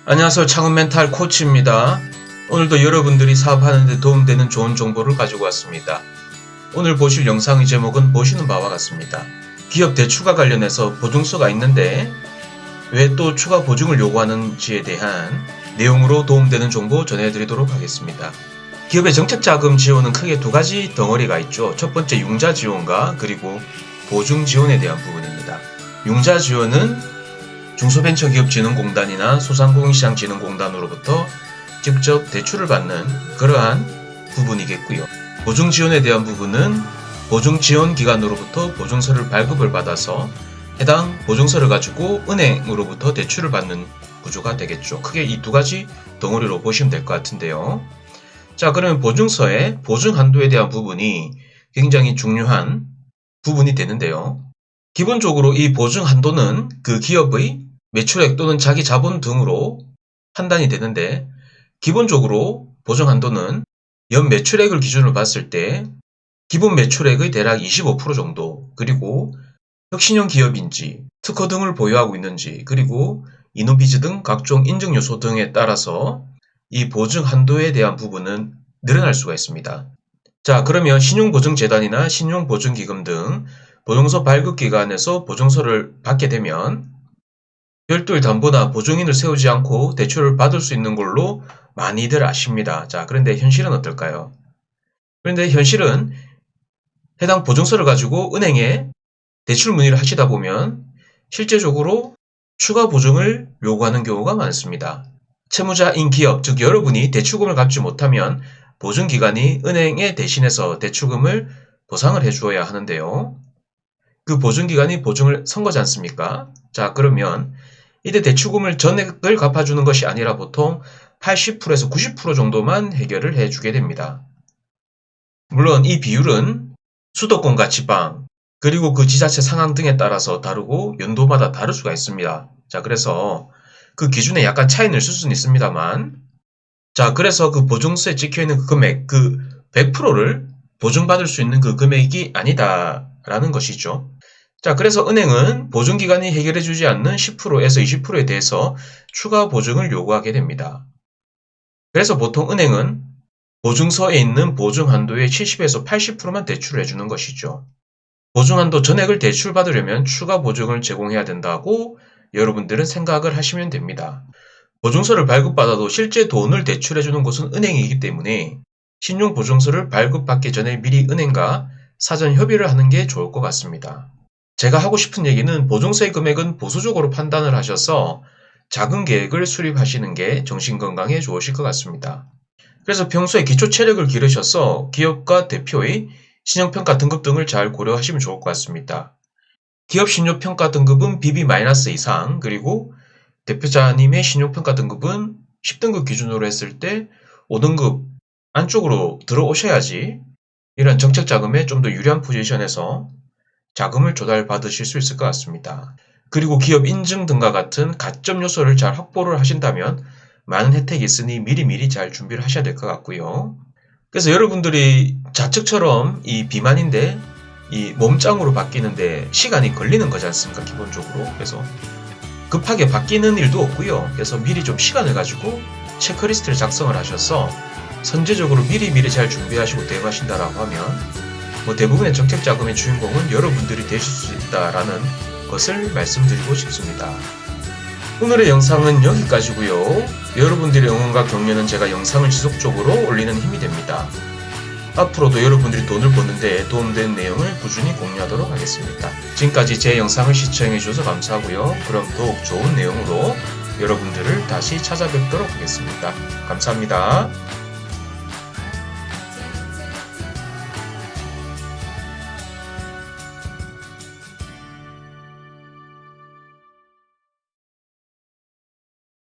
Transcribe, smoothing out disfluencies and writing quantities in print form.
안녕하세요. 창업 멘탈 코치입니다. 오늘도 여러분들이 사업하는 데 도움되는 좋은 정보를 가지고 왔습니다. 오늘 보실 영상의 제목은 보시는 바와 같습니다. 기업 대출과 관련해서 보증서가 있는데 왜 또 추가 보증을 요구하는지에 대한 내용으로 도움되는 정보 전해드리도록 하겠습니다. 기업의 정책자금 지원은 크게 두 가지 덩어리가 있죠. 첫 번째 융자 지원과 그리고 보증 지원에 대한 부분입니다. 융자 지원은 중소벤처기업진흥공단이나 소상공인시장진흥공단으로부터 직접 대출을 받는 그러한 부분이겠고요. 보증지원에 대한 부분은 보증지원기관으로부터 보증서를 발급을 받아서 해당 보증서를 가지고 은행으로부터 대출을 받는 구조가 되겠죠. 크게 이 두 가지 덩어리로 보시면 될 것 같은데요. 자, 그러면 보증서의 보증 한도에 대한 부분이 굉장히 중요한 부분이 되는데요. 기본적으로 이 보증 한도는 그 기업의 매출액 또는 자기 자본 등으로 판단이 되는데, 기본적으로 보증 한도는 연 매출액을 기준으로 봤을 때 기본 매출액의 대략 25% 정도, 그리고 혁신형 기업인지 특허 등을 보유하고 있는지, 그리고 이노비즈 등 각종 인증 요소 등에 따라서 이 보증 한도에 대한 부분은 늘어날 수가 있습니다. 자, 그러면 신용보증재단이나 신용보증기금 등 보증서 발급기관에서 보증서를 받게 되면 별도의 담보나 보증인을 세우지 않고 대출을 받을 수 있는 걸로 많이들 아십니다. 자, 그런데 현실은 어떨까요? 그런데 현실은 해당 보증서를 가지고 은행에 대출 문의를 하시다 보면 실제적으로 추가 보증을 요구하는 경우가 많습니다. 채무자인 기업, 즉 여러분이 대출금을 갚지 못하면 보증기관이 은행에 대신해서 대출금을 보상을 해주어야 하는데요. 그 보증기관이 보증을 선 거지 않습니까? 자, 그러면 이때 대출금을 전액을 갚아주는 것이 아니라 보통 80%에서 90% 정도만 해결을 해주게 됩니다. 물론 이 비율은 수도권과 지방, 그리고 그 지자체 상황 등에 따라서 다르고 연도마다 다를 수가 있습니다. 자, 그래서 그 기준에 약간 차이는 있을 수는 있습니다만, 자, 그래서 그 보증서에 찍혀있는 그 금액, 그 100%를 보증받을 수 있는 그 금액이 아니다라는 것이죠. 자, 그래서 은행은 보증기관이 해결해주지 않는 10%에서 20%에 대해서 추가 보증을 요구하게 됩니다. 그래서 보통 은행은 보증서에 있는 보증한도의 70에서 80%만 대출을 해주는 것이죠. 보증한도 전액을 대출받으려면 추가 보증을 제공해야 된다고 여러분들은 생각을 하시면 됩니다. 보증서를 발급받아도 실제 돈을 대출해주는 곳은 은행이기 때문에 신용보증서를 발급받기 전에 미리 은행과 사전 협의를 하는 게 좋을 것 같습니다. 제가 하고 싶은 얘기는 보증서의 금액은 보수적으로 판단을 하셔서 작은 계획을 수립하시는 게 정신건강에 좋으실 것 같습니다. 그래서 평소에 기초 체력을 기르셔서 기업과 대표의 신용평가 등급 등을 잘 고려하시면 좋을 것 같습니다. 기업 신용평가 등급은 BB- 이상, 그리고 대표자님의 신용평가 등급은 10등급 기준으로 했을 때 5등급 안쪽으로 들어오셔야지 이런 정책자금에 좀 더 유리한 포지션에서 자금을 조달받으실 수 있을 것 같습니다. 그리고 기업 인증 등과 같은 가점 요소를 잘 확보를 하신다면 많은 혜택이 있으니 미리미리 잘 준비를 하셔야 될 것 같고요. 그래서 여러분들이 좌측처럼 이 비만인데 이 몸짱으로 바뀌는데 시간이 걸리는 거지 않습니까? 기본적으로. 그래서 급하게 바뀌는 일도 없고요. 그래서 미리 좀 시간을 가지고 체크리스트를 작성을 하셔서 선제적으로 미리미리 잘 준비하시고 대응하신다라고 하면 대부분의 정책자금의 주인공은 여러분들이 되실 수 있다라는 것을 말씀드리고 싶습니다. 오늘의 영상은 여기까지고요. 여러분들의 응원과 격려는 제가 영상을 지속적으로 올리는 힘이 됩니다. 앞으로도 여러분들이 돈을 버는데 도움되는 내용을 꾸준히 공유하도록 하겠습니다. 지금까지 제 영상을 시청해주셔서 감사하고요. 그럼 더욱 좋은 내용으로 여러분들을 다시 찾아뵙도록 하겠습니다. 감사합니다.